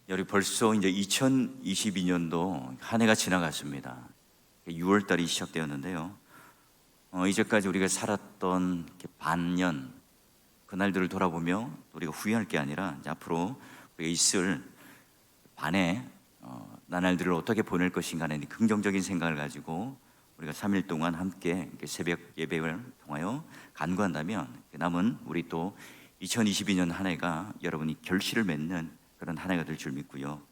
우리 벌써 이제 2022년도 한 해가 지나갔습니다. 6월 달이 시작되었는데요. 이제까지 우리가 살았던 반년 그날들을 돌아보며 우리가 후회할 게 아니라 이제 앞으로 우리가 있을 반의 나날들을 어떻게 보낼 것인가 하는 긍정적인 생각을 가지고 우리가 3일 동안 함께 새벽 예배를 통하여 간구한다면 남은 우리 또 2022년 한 해가 여러분이 결실을 맺는 그런 한 해가 될 줄 믿고요.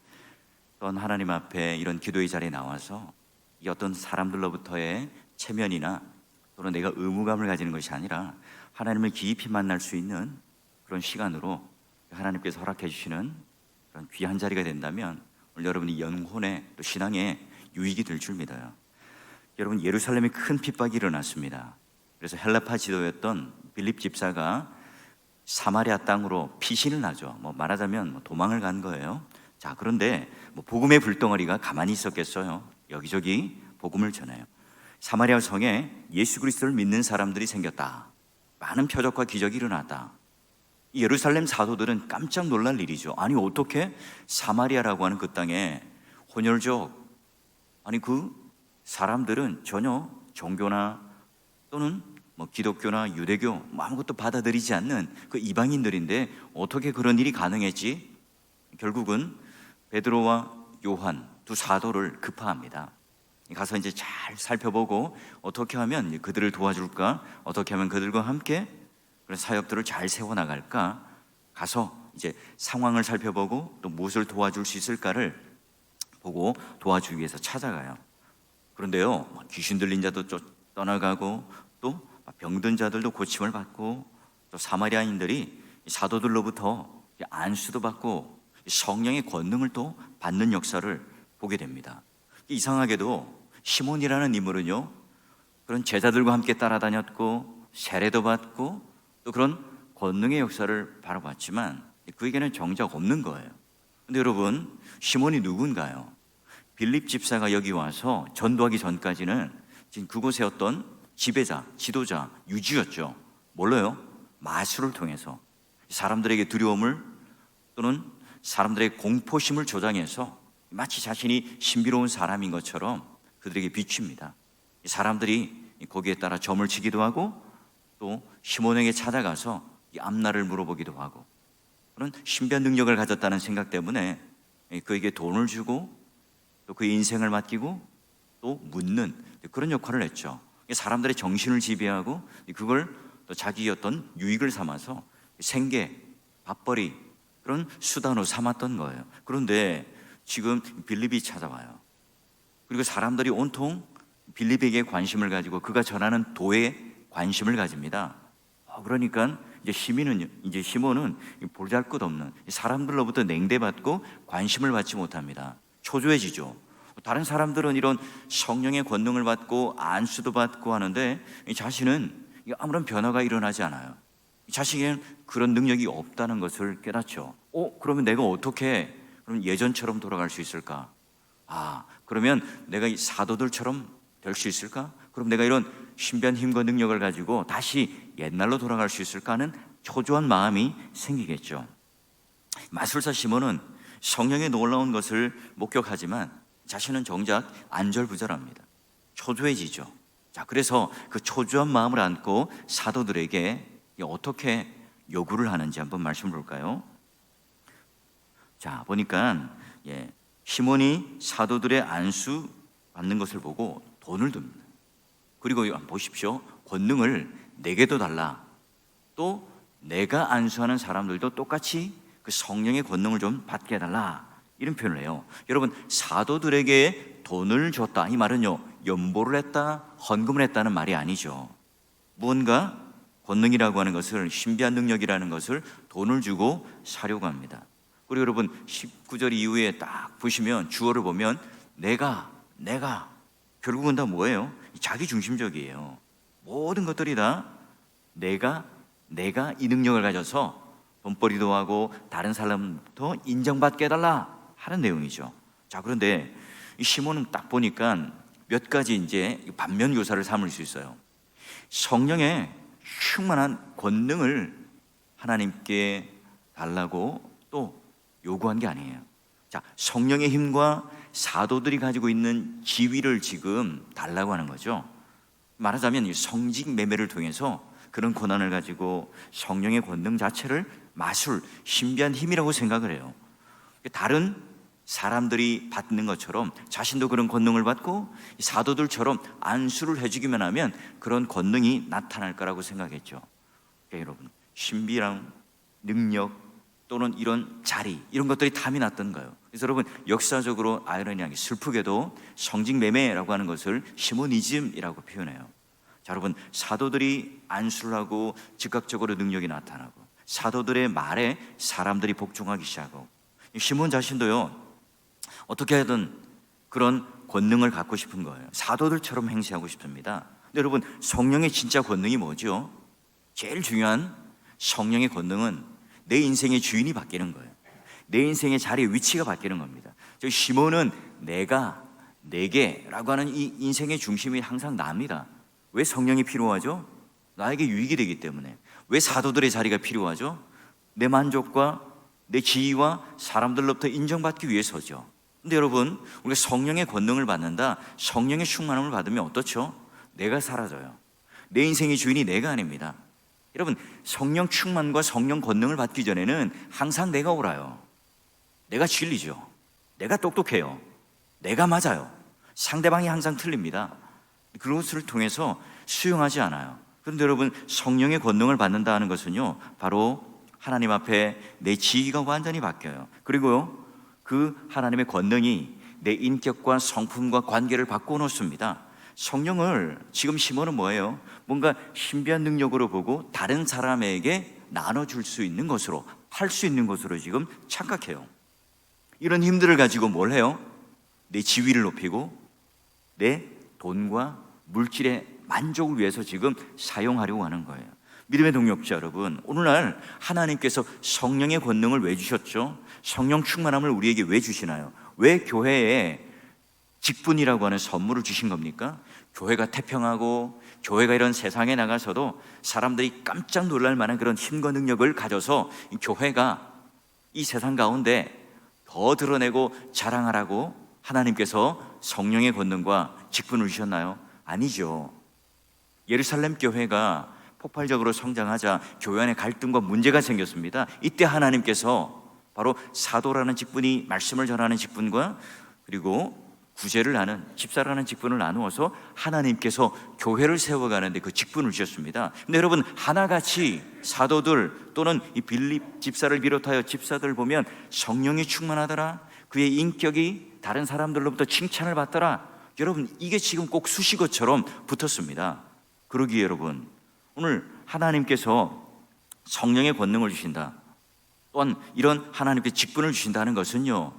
또한 하나님 앞에 이런 기도의 자리에 나와서 이 어떤 사람들로부터의 체면이나 또는 내가 의무감을 가지는 것이 아니라 하나님을 깊이 만날 수 있는 그런 시간으로 하나님께서 허락해 주시는 그런 귀한 자리가 된다면 오늘 여러분이 영혼의 또 신앙의 유익이 될 줄 믿어요. 여러분, 예루살렘에 큰 핍박이 일어났습니다. 그래서 헬라파 지도였던 빌립 집사가 사마리아 땅으로 피신을 하죠. 말하자면 도망을 간 거예요. 자, 그런데 복음의 불덩어리가 가만히 있었겠어요? 여기저기 복음을 전해요. 사마리아 성에 예수 그리스도를 믿는 사람들이 생겼다. 많은 표적과 기적이 일어났다. 예루살렘 사도들은 깜짝 놀랄 일이죠. 아니, 어떻게 사마리아라고 하는 그 땅에 혼혈족, 아니 그 사람들은 전혀 종교나 또는 기독교나 유대교 아무것도 받아들이지 않는 그 이방인들인데 어떻게 그런 일이 가능했지? 결국은 베드로와 요한 두 사도를 급파합니다. 가서 이제 잘 살펴보고 어떻게 하면 그들을 도와줄까? 어떻게 하면 그들과 함께 그런 사역들을 잘 세워나갈까? 가서 이제 상황을 살펴보고 또 무엇을 도와줄 수 있을까를 보고 도와주기 위해서 찾아가요. 그런데요, 귀신 들린 자도 떠나가고 또 병든 자들도 고침을 받고 또 사마리아인들이 사도들로부터 안수도 받고 성령의 권능을 또 받는 역사를 보게 됩니다. 이상하게도 시몬이라는 인물은요, 그런 제자들과 함께 따라다녔고 세례도 받고 또 그런 권능의 역사를 바라봤지만 그에게는 정작 없는 거예요. 근데 여러분, 시몬이 누군가요? 빌립 집사가 여기 와서 전도하기 전까지는 지금 그곳의 어떤 지배자, 지도자, 유지였죠. 뭘로요? 마술을 통해서 사람들에게 두려움을 또는 사람들의 공포심을 조장해서 마치 자신이 신비로운 사람인 것처럼 그들에게 비춥니다. 사람들이 거기에 따라 점을 치기도 하고 또 시몬에게 찾아가서 이 앞날을 물어보기도 하고 그런 신비한 능력을 가졌다는 생각 때문에 그에게 돈을 주고 또 그의 인생을 맡기고 또 묻는 그런 역할을 했죠. 사람들의 정신을 지배하고 그걸 또 자기의 어떤 유익을 삼아서 생계, 밥벌이 그런 수단으로 삼았던 거예요. 그런데 지금 빌립이 찾아와요. 그리고 사람들이 온통 빌립에게 관심을 가지고 그가 전하는 도에 관심을 가집니다. 그러니까 이제 시몬은 보잘것없는 사람들로부터 냉대받고 관심을 받지 못합니다. 초조해지죠. 다른 사람들은 이런 성령의 권능을 받고 안수도 받고 하는데 자신은 아무런 변화가 일어나지 않아요. 자신에게는 그런 능력이 없다는 것을 깨닫죠. 그러면 내가 어떻게 그럼 예전처럼 돌아갈 수 있을까? 그러면 내가 이 사도들처럼 될 수 있을까? 그럼 내가 이런 신비한 힘과 능력을 가지고 다시 옛날로 돌아갈 수 있을까 하는 초조한 마음이 생기겠죠. 마술사 시몬은 성령의 놀라운 것을 목격하지만 자신은 정작 안절부절합니다. 초조해지죠. 자, 그래서 그 초조한 마음을 안고 사도들에게 어떻게 요구를 하는지 한번 말씀을 볼까요? 자, 보니까 시몬이 사도들의 안수 받는 것을 보고 돈을 듭니다. 그리고 보십시오. 권능을 내게도 달라. 또 내가 안수하는 사람들도 똑같이 그 성령의 권능을 좀 받게 해달라. 이런 표현을 해요. 여러분, 사도들에게 돈을 줬다. 이 말은요, 연보를 했다, 헌금을 했다는 말이 아니죠. 무언가 권능이라고 하는 것을, 신비한 능력이라는 것을 돈을 주고 사려고 합니다. 그리고 여러분 19절 이후에 딱 보시면 주어를 보면 내가 결국은 다 뭐예요? 자기 중심적이에요. 모든 것들이 다 내가 이 능력을 가져서 돈벌이도 하고 다른 사람부터 인정받게 해달라 하는 내용이죠. 자, 그런데 이 시몬은 딱 보니까 몇 가지 이제 반면 교사를 삼을 수 있어요. 성령의 충만한 권능을 하나님께 달라고 또 요구한 게 아니에요. 자, 성령의 힘과 사도들이 가지고 있는 지위를 지금 달라고 하는 거죠. 말하자면 성직 매매를 통해서 그런 권한을 가지고 성령의 권능 자체를 마술, 신비한 힘이라고 생각을 해요. 다른 사람들이 받는 것처럼 자신도 그런 권능을 받고 사도들처럼 안수를 해주기만 하면 그런 권능이 나타날 거라고 생각했죠. 그러니까 여러분, 신비랑 능력 또는 이런 자리, 이런 것들이 탐이 났던 거예요. 그래서 여러분, 역사적으로 아이러니하게 슬프게도 성직매매라고 하는 것을 시모니즘이라고 표현해요. 자, 여러분, 사도들이 안수를 하고 즉각적으로 능력이 나타나고 사도들의 말에 사람들이 복종하기 시작하고, 시몬 자신도요, 어떻게 하든 그런 권능을 갖고 싶은 거예요. 사도들처럼 행세하고 싶습니다. 근데 여러분, 성령의 진짜 권능이 뭐죠? 제일 중요한 성령의 권능은 내 인생의 주인이 바뀌는 거예요. 내 인생의 자리, 위치가 바뀌는 겁니다. 저 시몬은 내가, 내게라고 하는 이 인생의 중심이 항상 납니다. 왜 성령이 필요하죠? 나에게 유익이 되기 때문에. 왜 사도들의 자리가 필요하죠? 내 만족과 내 지위와 사람들로부터 인정받기 위해서죠. 근데 여러분, 우리가 성령의 권능을 받는다, 성령의 충만함을 받으면 어떻죠? 내가 사라져요. 내 인생의 주인이 내가 아닙니다. 여러분, 성령 충만과 성령 권능을 받기 전에는 항상 내가 옳아요. 내가 진리죠. 내가 똑똑해요. 내가 맞아요. 상대방이 항상 틀립니다. 그것을 통해서 수용하지 않아요. 그런데 여러분, 성령의 권능을 받는다는 것은요, 바로 하나님 앞에 내 지위가 완전히 바뀌어요. 그리고요, 그 하나님의 권능이 내 인격과 성품과 관계를 바꿔놓습니다. 성령을 지금 시몬은 뭐예요? 뭔가 신비한 능력으로 보고 다른 사람에게 나눠줄 수 있는 것으로, 할 수 있는 것으로 지금 착각해요. 이런 힘들을 가지고 뭘 해요? 내 지위를 높이고 내 돈과 물질의 만족을 위해서 지금 사용하려고 하는 거예요. 믿음의 동역자 여러분, 오늘날 하나님께서 성령의 권능을 왜 주셨죠? 성령 충만함을 우리에게 왜 주시나요? 왜 교회에 직분이라고 하는 선물을 주신 겁니까? 교회가 태평하고 교회가 이런 세상에 나가서도 사람들이 깜짝 놀랄 만한 그런 힘과 능력을 가져서 교회가 이 세상 가운데 더 드러내고 자랑하라고 하나님께서 성령의 권능과 직분을 주셨나요? 아니죠. 예루살렘 교회가 폭발적으로 성장하자 교회 안에 갈등과 문제가 생겼습니다. 이때 하나님께서 바로 사도라는 직분이 말씀을 전하는 직분과 그리고 구제를 하는 집사라는 직분을 나누어서 하나님께서 교회를 세워가는데 그 직분을 주셨습니다. 근데 여러분, 하나같이 사도들 또는 이 빌립 집사를 비롯하여 집사들 보면 성령이 충만하더라, 그의 인격이 다른 사람들로부터 칭찬을 받더라. 여러분, 이게 지금 꼭 수식어처럼 붙었습니다. 그러기에 여러분, 오늘 하나님께서 성령의 권능을 주신다, 또한 이런 하나님께 직분을 주신다는 것은요,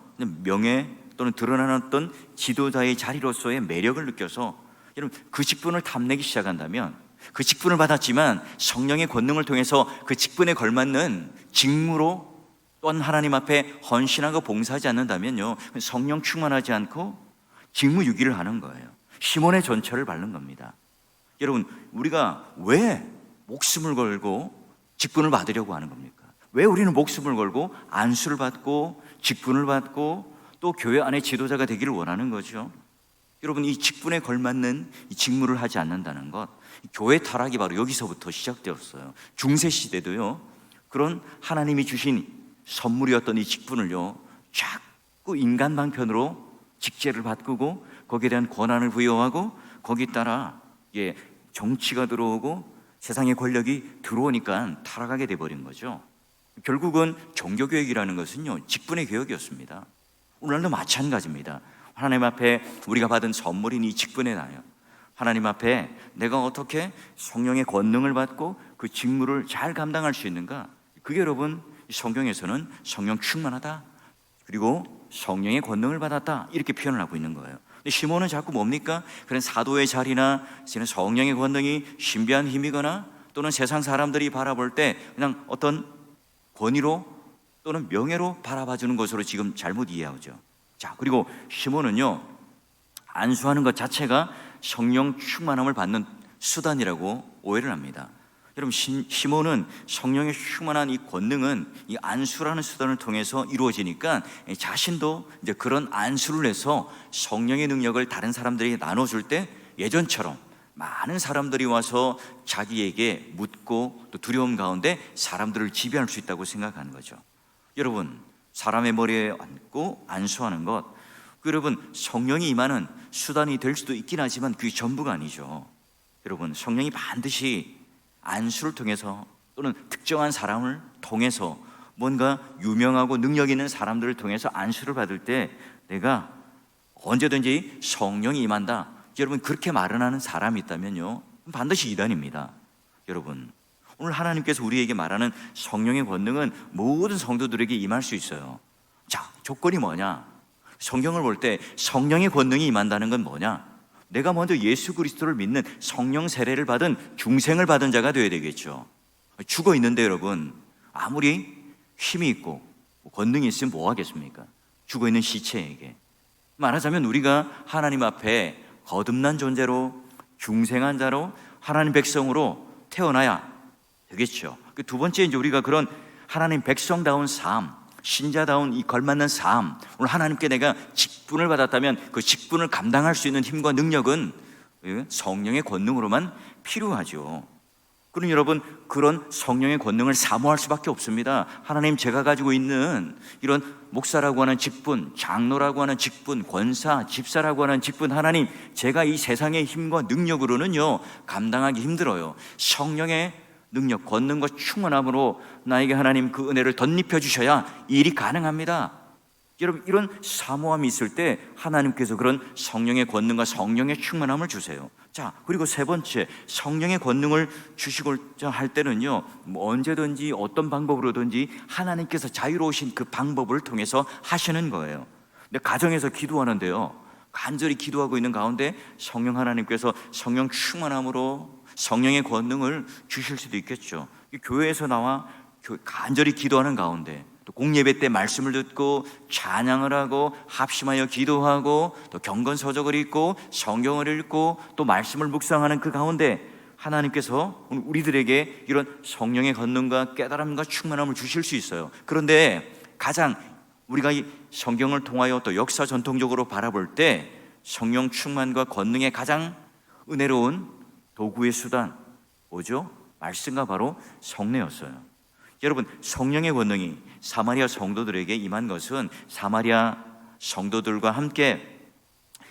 명예 또는 드러나는 어떤 지도자의 자리로서의 매력을 느껴서 여러분, 그 직분을 탐내기 시작한다면, 그 직분을 받았지만 성령의 권능을 통해서 그 직분에 걸맞는 직무로 또한 하나님 앞에 헌신하고 봉사하지 않는다면요, 성령 충만하지 않고 직무유기를 하는 거예요. 시몬의 전철을 밟는 겁니다. 여러분, 우리가 왜 목숨을 걸고 직분을 받으려고 하는 겁니까? 왜 우리는 목숨을 걸고 안수를 받고 직분을 받고 또 교회 안에 지도자가 되기를 원하는 거죠? 여러분, 이 직분에 걸맞는 이 직무를 하지 않는다는 것, 교회 타락이 바로 여기서부터 시작되었어요. 중세시대도요, 그런 하나님이 주신 선물이었던 이 직분을요, 자꾸 인간 방편으로 직제를 바꾸고 거기에 대한 권한을 부여하고 거기에 따라 정치가 들어오고 세상의 권력이 들어오니까 타락하게 돼버린 거죠. 결국은 종교개혁이라는 것은요, 직분의 개혁이었습니다. 오늘날도 마찬가지입니다. 하나님 앞에 우리가 받은 선물인 이 직분에 나요. 하나님 앞에 내가 어떻게 성령의 권능을 받고 그 직무를 잘 감당할 수 있는가? 그게 여러분, 성경에서는 성령 충만하다, 그리고 성령의 권능을 받았다, 이렇게 표현을 하고 있는 거예요. 근데 시몬은 자꾸 뭡니까? 그런 사도의 자리나 성령의 권능이 신비한 힘이거나 또는 세상 사람들이 바라볼 때 그냥 어떤 권위로 또는 명예로 바라봐주는 것으로 지금 잘못 이해하죠. 자, 그리고 시몬은요, 안수하는 것 자체가 성령 충만함을 받는 수단이라고 오해를 합니다. 여러분, 시몬은 성령의 충만한 이 권능은 이 안수라는 수단을 통해서 이루어지니까 자신도 이제 그런 안수를 해서 성령의 능력을 다른 사람들에게 나눠줄 때 예전처럼 많은 사람들이 와서 자기에게 묻고 또 두려움 가운데 사람들을 지배할 수 있다고 생각하는 거죠. 여러분, 사람의 머리에 앉고 안수하는 것, 여러분, 성령이 임하는 수단이 될 수도 있긴 하지만 그게 전부가 아니죠. 여러분, 성령이 반드시 안수를 통해서 또는 특정한 사람을 통해서 뭔가 유명하고 능력 있는 사람들을 통해서 안수를 받을 때 내가 언제든지 성령이 임한다, 여러분, 그렇게 말을 하는 사람이 있다면요, 반드시 이단입니다. 여러분, 오늘 하나님께서 우리에게 말하는 성령의 권능은 모든 성도들에게 임할 수 있어요. 자, 조건이 뭐냐? 성경을 볼 때 성령의 권능이 임한다는 건 뭐냐? 내가 먼저 예수 그리스도를 믿는 성령 세례를 받은 중생을 받은 자가 되어야 되겠죠. 죽어 있는데 여러분, 아무리 힘이 있고 권능이 있으면 뭐 하겠습니까? 죽어 있는 시체에게. 말하자면 우리가 하나님 앞에 거듭난 존재로, 중생한 자로, 하나님 백성으로 태어나야 되겠죠. 그 두 번째, 이제 우리가 그런 하나님 백성다운 삶, 신자다운 이 걸맞는 삶, 오늘 하나님께 내가 직분을 받았다면 그 직분을 감당할 수 있는 힘과 능력은 성령의 권능으로만 필요하죠. 그럼 여러분, 그런 성령의 권능을 사모할 수밖에 없습니다. 하나님, 제가 가지고 있는 이런 목사라고 하는 직분, 장로라고 하는 직분, 권사, 집사라고 하는 직분, 하나님, 제가 이 세상의 힘과 능력으로는요 감당하기 힘들어요. 성령의 능력, 권능과 충만함으로 나에게 하나님 그 은혜를 덧입혀 주셔야 이 일이 가능합니다. 여러분, 이런 사모함이 있을 때 하나님께서 그런 성령의 권능과 성령의 충만함을 주세요. 자, 그리고 세 번째, 성령의 권능을 주시고자 할 때는요, 언제든지 어떤 방법으로든지 하나님께서 자유로우신 그 방법을 통해서 하시는 거예요. 근데 가정에서 기도하는데요, 간절히 기도하고 있는 가운데 성령 하나님께서 성령 충만함으로 성령의 권능을 주실 수도 있겠죠. 교회에서 나와 간절히 기도하는 가운데, 또 공예배 때 말씀을 듣고 찬양을 하고 합심하여 기도하고 또 경건서적을 읽고 성경을 읽고 또 말씀을 묵상하는 그 가운데 하나님께서 우리들에게 이런 성령의 권능과 깨달음과 충만함을 주실 수 있어요. 그런데 가장 우리가 이 성경을 통하여 또 역사 전통적으로 바라볼 때 성령 충만과 권능의 가장 은혜로운 도구의 수단 뭐죠? 말씀과 바로 성례였어요. 여러분, 성령의 권능이 사마리아 성도들에게 임한 것은 사마리아 성도들과 함께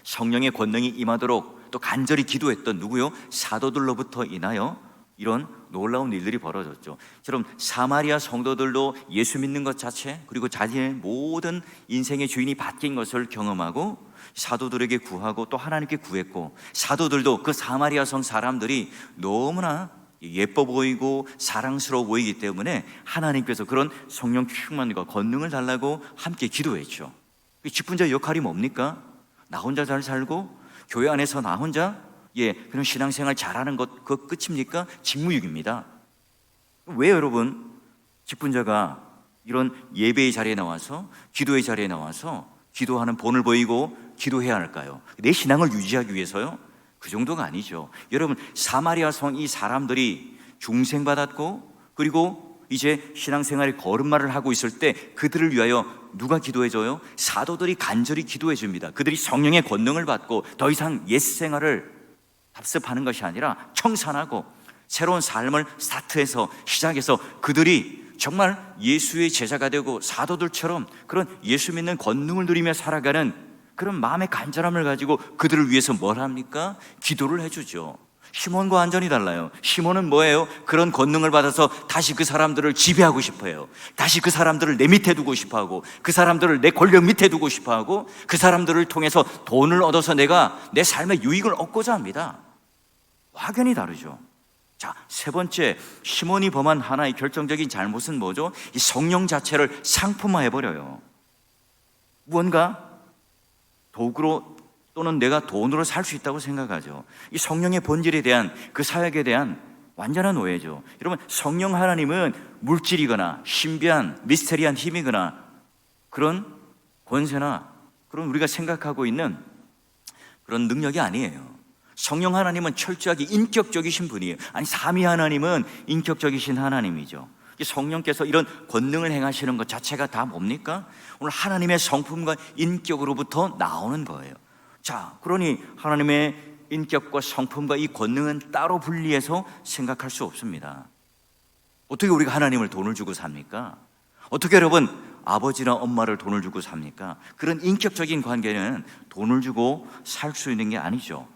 성령의 권능이 임하도록 또 간절히 기도했던 누구요? 사도들로부터 인하여 이런 놀라운 일들이 벌어졌죠. 여러분, 사마리아 성도들도 예수 믿는 것 자체, 그리고 자신의 모든 인생의 주인이 바뀐 것을 경험하고 사도들에게 구하고 또 하나님께 구했고, 사도들도 그 사마리아 성 사람들이 너무나 예뻐 보이고 사랑스러워 보이기 때문에 하나님께서 그런 성령 충만과 권능을 달라고 함께 기도했죠. 직분자의 역할이 뭡니까? 나 혼자 잘 살고 교회 안에서 나 혼자 그런 신앙생활 잘하는 것, 그거 끝입니까? 직무유기입니다. 왜 여러분, 직분자가 이런 예배의 자리에 나와서 기도의 자리에 나와서 기도하는 본을 보이고 기도해야 할까요? 내 신앙을 유지하기 위해서요? 그 정도가 아니죠. 여러분, 사마리아 성 이 사람들이 중생받았고 그리고 이제 신앙생활의 걸음마를 하고 있을 때 그들을 위하여 누가 기도해줘요? 사도들이 간절히 기도해 줍니다. 그들이 성령의 권능을 받고 더 이상 옛 생활을 답습하는 것이 아니라 청산하고 새로운 삶을 스타트해서 시작해서 그들이 정말 예수의 제자가 되고 사도들처럼 그런 예수 믿는 권능을 누리며 살아가는 그런 마음의 간절함을 가지고 그들을 위해서 뭘 합니까? 기도를 해주죠. 시몬과 완전히 달라요. 시몬은 뭐예요? 그런 권능을 받아서 다시 그 사람들을 지배하고 싶어요. 다시 그 사람들을 내 밑에 두고 싶어하고 그 사람들을 내 권력 밑에 두고 싶어하고 그 사람들을 통해서 돈을 얻어서 내가 내 삶의 유익을 얻고자 합니다. 확연히 다르죠. 자, 세 번째, 시몬이 범한 하나의 결정적인 잘못은 뭐죠? 이 성령 자체를 상품화해버려요. 무언가 도구로 또는 내가 돈으로 살 수 있다고 생각하죠. 이 성령의 본질에 대한 그 사역에 대한 완전한 오해죠. 여러분, 성령 하나님은 물질이거나 신비한 미스테리한 힘이거나 그런 권세나 그런 우리가 생각하고 있는 그런 능력이 아니에요. 성령 하나님은 철저하게 인격적이신 분이에요. 아니, 삼위 하나님은 인격적이신 하나님이죠. 성령께서 이런 권능을 행하시는 것 자체가 다 뭡니까? 오늘 하나님의 성품과 인격으로부터 나오는 거예요. 자, 그러니 하나님의 인격과 성품과 이 권능은 따로 분리해서 생각할 수 없습니다. 어떻게 우리가 하나님을 돈을 주고 삽니까? 어떻게 여러분 아버지나 엄마를 돈을 주고 삽니까? 그런 인격적인 관계는 돈을 주고 살 수 있는 게 아니죠.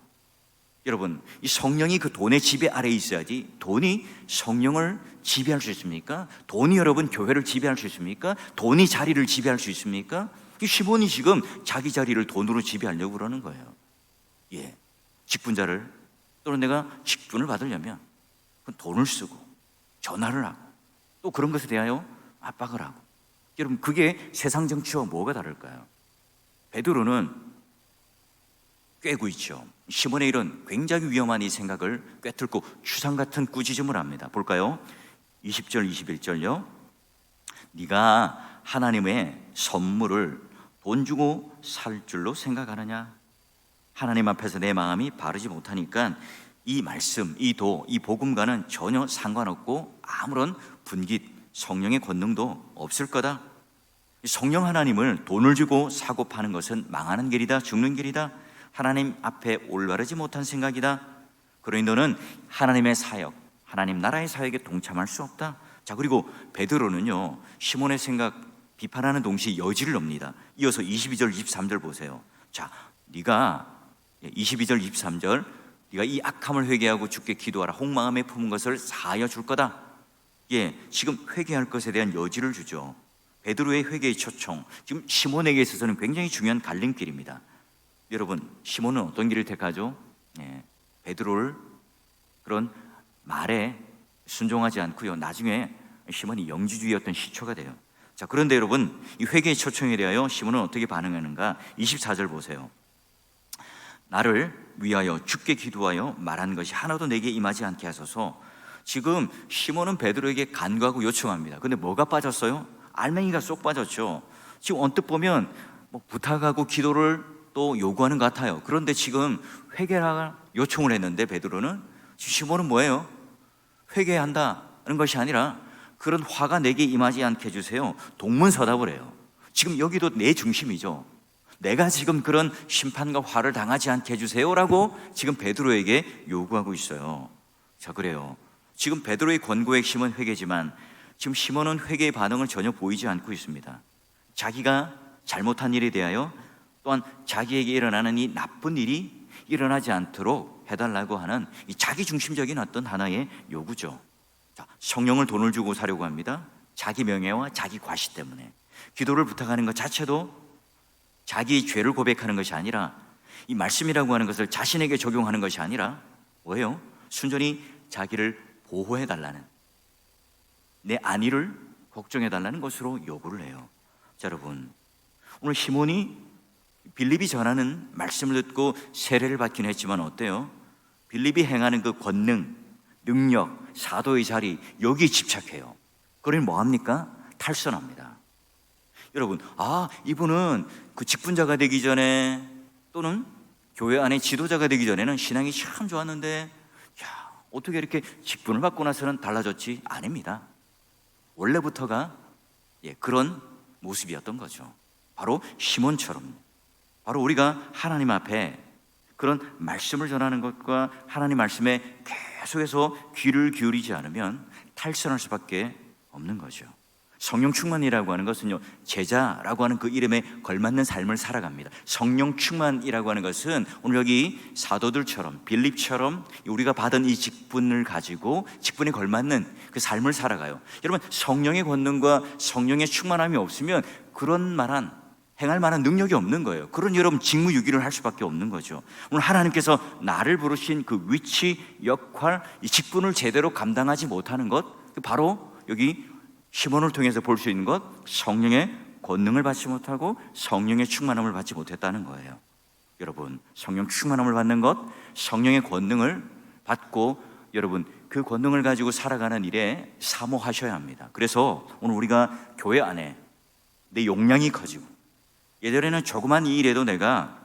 여러분, 이 성령이 그 돈의 지배 아래에 있어야지 돈이 성령을 지배할 수 있습니까? 돈이 여러분 교회를 지배할 수 있습니까? 돈이 자리를 지배할 수 있습니까? 시몬이 지금 자기 자리를 돈으로 지배하려고 그러는 거예요. 예, 직분자를, 또는 내가 직분을 받으려면 돈을 쓰고 전화를 하고 또 그런 것에 대하여 압박을 하고. 여러분, 그게 세상 정치와 뭐가 다를까요? 베드로는 꿰고 있죠. 시몬의 이런 굉장히 위험한 이 생각을 꿰뚫고 추상 같은 꾸짖음을 합니다. 볼까요? 20절 21절요. 네가 하나님의 선물을 돈 주고 살 줄로 생각하느냐? 하나님 앞에서 내 마음이 바르지 못하니까 이 말씀, 이 도, 이 복음과는 전혀 상관없고 아무런 분깃, 성령의 권능도 없을 거다. 성령 하나님을 돈을 주고 사고 파는 것은 망하는 길이다, 죽는 길이다. 하나님 앞에 올바르지 못한 생각이다. 그러니 너는 하나님의 사역, 하나님 나라의 사역에 동참할 수 없다. 자, 그리고 베드로는요, 시몬의 생각 비판하는 동시에 여지를 넣습니다. 이어서 22절 23절 보세요. 자, 네가 22절 23절 네가 이 악함을 회개하고 주께 기도하라. 혹마음에 품은 것을 사하여 줄 거다. 예, 지금 회개할 것에 대한 여지를 주죠. 베드로의 회개의 초청, 지금 시몬에게 있어서는 굉장히 중요한 갈림길입니다. 여러분, 시몬은 어떤 길을 택하죠? 예, 베드로를 그런 말에 순종하지 않고요, 나중에 시몬이 영지주의였던 시초가 돼요. 자, 그런데 여러분, 이 회개의 초청에 대하여 시몬은 어떻게 반응하는가? 24절 보세요. 나를 위하여 주께 기도하여 말한 것이 하나도 내게 임하지 않게 하소서. 지금 시몬은 베드로에게 간구하고 요청합니다. 근데 뭐가 빠졌어요? 알맹이가 쏙 빠졌죠. 지금 언뜻 보면 뭐 부탁하고 기도를 또 요구하는 것 같아요. 그런데 지금 회개할 요청을 했는데 베드로는, 시몬은 뭐예요? 회개한다는 것이 아니라 그런 화가 내게 임하지 않게 해주세요. 동문서답을 해요. 지금 여기도 내 중심이죠. 내가 지금 그런 심판과 화를 당하지 않게 해주세요라고 지금 베드로에게 요구하고 있어요. 자, 그래요. 지금 베드로의 권고의 핵심은 회개지만 지금 시몬은 회개의 반응을 전혀 보이지 않고 있습니다. 자기가 잘못한 일에 대하여 또한 자기에게 일어나는 이 나쁜 일이 일어나지 않도록 해달라고 하는 이 자기중심적인 어떤 하나의 요구죠. 자, 성령을 돈을 주고 사려고 합니다. 자기 명예와 자기 과시 때문에. 기도를 부탁하는 것 자체도 자기 죄를 고백하는 것이 아니라, 이 말씀이라고 하는 것을 자신에게 적용하는 것이 아니라 뭐예요? 순전히 자기를 보호해달라는, 내 안위를 걱정해달라는 것으로 요구를 해요. 자, 여러분, 오늘 시몬이 빌립이 전하는 말씀을 듣고 세례를 받긴 했지만 어때요? 빌립이 행하는 그 권능, 능력, 사도의 자리, 여기에 집착해요. 그러니 뭐합니까? 탈선합니다. 여러분, 이분은 그 직분자가 되기 전에 또는 교회 안에 지도자가 되기 전에는 신앙이 참 좋았는데, 어떻게 이렇게 직분을 받고 나서는 달라졌지? 아닙니다. 원래부터가 그런 모습이었던 거죠. 바로 시몬처럼, 바로 우리가 하나님 앞에 그런 말씀을 전하는 것과 하나님 말씀에 계속해서 귀를 기울이지 않으면 탈선할 수밖에 없는 거죠. 성령 충만이라고 하는 것은요, 제자라고 하는 그 이름에 걸맞는 삶을 살아갑니다. 성령 충만이라고 하는 것은 오늘 여기 사도들처럼, 빌립처럼 우리가 받은 이 직분을 가지고 직분에 걸맞는 그 삶을 살아가요. 여러분, 성령의 권능과 성령의 충만함이 없으면 그런 행할 만한 능력이 없는 거예요. 그런 여러분 직무유기를 할 수밖에 없는 거죠. 오늘 하나님께서 나를 부르신 그 위치, 역할, 이 직분을 제대로 감당하지 못하는 것, 바로 여기 시몬을 통해서 볼 수 있는 것, 성령의 권능을 받지 못하고 성령의 충만함을 받지 못했다는 거예요. 여러분, 성령 충만함을 받는 것, 성령의 권능을 받고 여러분 그 권능을 가지고 살아가는 일에 사모하셔야 합니다. 그래서 오늘 우리가 교회 안에 내 용량이 커지고, 예전에는 조그만 이 일에도 내가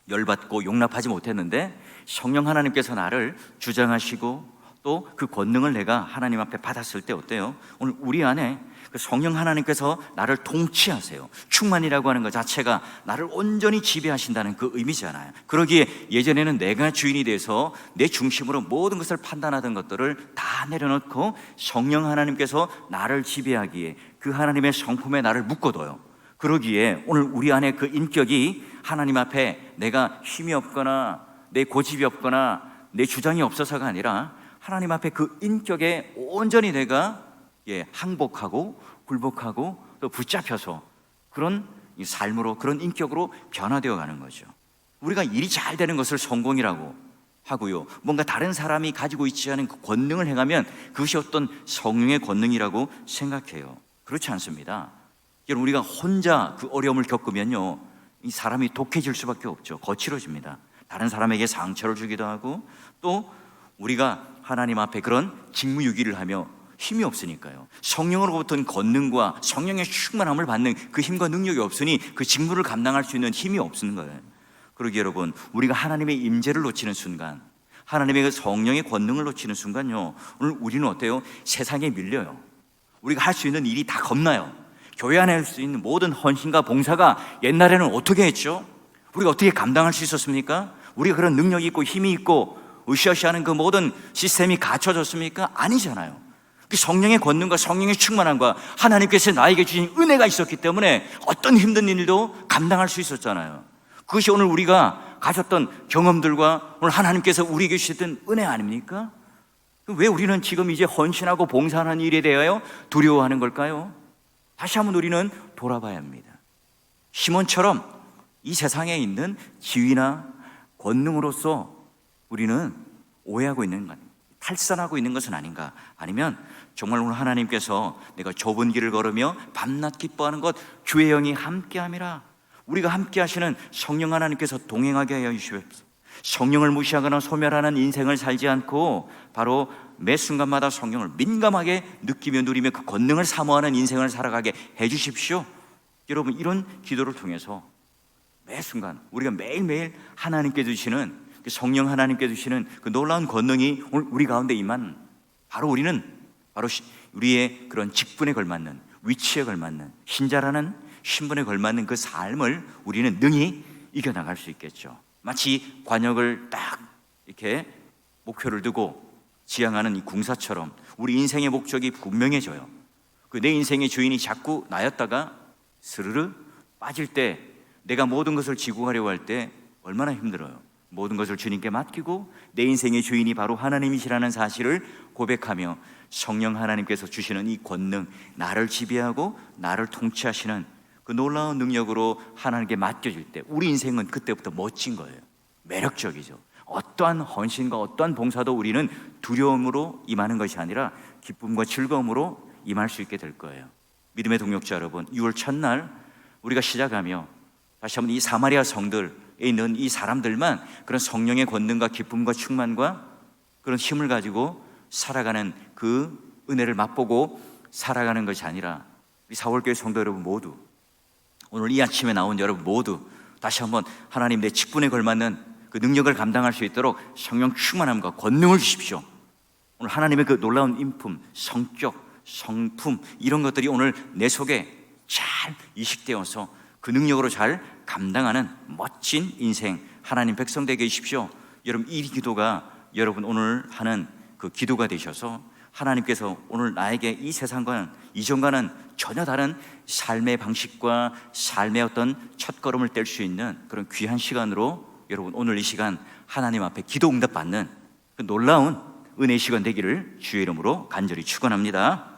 열받고 용납하지 못했는데 성령 하나님께서 나를 주장하시고 또 그 권능을 내가 하나님 앞에 받았을 때 어때요? 오늘 우리 안에 그 성령 하나님께서 나를 통치하세요. 충만이라고 하는 것 자체가 나를 온전히 지배하신다는 그 의미잖아요. 그러기에 예전에는 내가 주인이 돼서 내 중심으로 모든 것을 판단하던 것들을 다 내려놓고 성령 하나님께서 나를 지배하기에 그 하나님의 성품에 나를 묶어둬요. 그러기에 오늘 우리 안에 그 인격이 하나님 앞에 내가 힘이 없거나 내 고집이 없거나 내 주장이 없어서가 아니라 하나님 앞에 그 인격에 온전히 내가 항복하고 굴복하고 또 붙잡혀서 그런 삶으로, 그런 인격으로 변화되어 가는 거죠. 우리가 일이 잘 되는 것을 성공이라고 하고요, 뭔가 다른 사람이 가지고 있지 않은 그 권능을 행하면 그것이 어떤 성령의 권능이라고 생각해요. 그렇지 않습니다. 여러분, 우리가 혼자 그 어려움을 겪으면요, 이 사람이 독해질 수밖에 없죠. 거칠어집니다. 다른 사람에게 상처를 주기도 하고, 또 우리가 하나님 앞에 그런 직무유기를 하며 힘이 없으니까요, 성령으로부터는 권능과 성령의 충만함을 받는 그 힘과 능력이 없으니 그 직무를 감당할 수 있는 힘이 없는 거예요. 그러기 여러분, 우리가 하나님의 임재를 놓치는 순간, 하나님의 그 성령의 권능을 놓치는 순간요, 오늘 우리는 어때요? 세상에 밀려요. 우리가 할 수 있는 일이 다 겁나요. 교회 안에 할 수 있는 모든 헌신과 봉사가 옛날에는 어떻게 했죠? 우리가 어떻게 감당할 수 있었습니까? 우리가 그런 능력이 있고 힘이 있고 으쌰으쌰하는 그 모든 시스템이 갖춰졌습니까? 아니잖아요. 그 성령의 권능과 성령의 충만함과 하나님께서 나에게 주신 은혜가 있었기 때문에 어떤 힘든 일도 감당할 수 있었잖아요. 그것이 오늘 우리가 가졌던 경험들과 오늘 하나님께서 우리에게 주셨던 은혜 아닙니까? 왜 우리는 지금 이제 헌신하고 봉사하는 일에 대하여 두려워하는 걸까요? 다시 한번 우리는 돌아봐야 합니다. 시몬처럼 이 세상에 있는 지위나 권능으로서 우리는 오해하고 있는 것, 탈선하고 있는 것은 아닌가? 아니면 정말 오늘 하나님께서 내가 좁은 길을 걸으며 밤낮 기뻐하는 것 주의 영이 함께함이라, 우리가 함께 하시는 성령 하나님께서 동행하게 하여 주시옵소서. 성령을 무시하거나 소멸하는 인생을 살지 않고 바로 매 순간마다 성령을 민감하게 느끼며 누리며 그 권능을 사모하는 인생을 살아가게 해 주십시오. 여러분, 이런 기도를 통해서 매 순간 우리가 매일매일 하나님께 주시는 그 성령 하나님께 주시는 그 놀라운 권능이 오늘 우리 가운데 임한, 바로 우리는 바로 우리의 그런 직분에 걸맞는, 위치에 걸맞는, 신자라는 신분에 걸맞는 그 삶을 우리는 능히 이겨나갈 수 있겠죠. 마치 관역을 딱 이렇게 목표를 두고 지향하는 이 궁사처럼 우리 인생의 목적이 분명해져요. 그 내 인생의 주인이 자꾸 나였다가 스르르 빠질 때, 내가 모든 것을 지고 가려고 할 때 얼마나 힘들어요. 모든 것을 주님께 맡기고 내 인생의 주인이 바로 하나님이시라는 사실을 고백하며 성령 하나님께서 주시는 이 권능, 나를 지배하고 나를 통치하시는 그 놀라운 능력으로 하나님께 맡겨질 때 우리 인생은 그때부터 멋진 거예요. 매력적이죠. 어떠한 헌신과 어떠한 봉사도 우리는 두려움으로 임하는 것이 아니라 기쁨과 즐거움으로 임할 수 있게 될 거예요. 믿음의 동역자 여러분, 6월 첫날 우리가 시작하며 다시 한번 이 사마리아 성들에 있는 이 사람들만 그런 성령의 권능과 기쁨과 충만과 그런 힘을 가지고 살아가는 그 은혜를 맛보고 살아가는 것이 아니라 우리 사월교회 성도 여러분 모두, 오늘 이 아침에 나온 여러분 모두 다시 한번 하나님, 내 직분에 걸맞는 그 능력을 감당할 수 있도록 성령 충만함과 권능을 주십시오. 오늘 하나님의 그 놀라운 인품, 성격, 성품, 이런 것들이 오늘 내 속에 잘 이식되어서 그 능력으로 잘 감당하는 멋진 인생 하나님 백성 되게 해주십시오. 여러분, 이 기도가 여러분 오늘 하는 그 기도가 되셔서 하나님께서 오늘 나에게 이 세상과는, 이전과는 전혀 다른 삶의 방식과 삶의 어떤 첫걸음을 뗄 수 있는 그런 귀한 시간으로 여러분 오늘 이 시간 하나님 앞에 기도 응답 받는 그 놀라운 은혜의 시간 되기를 주의 이름으로 간절히 축원합니다.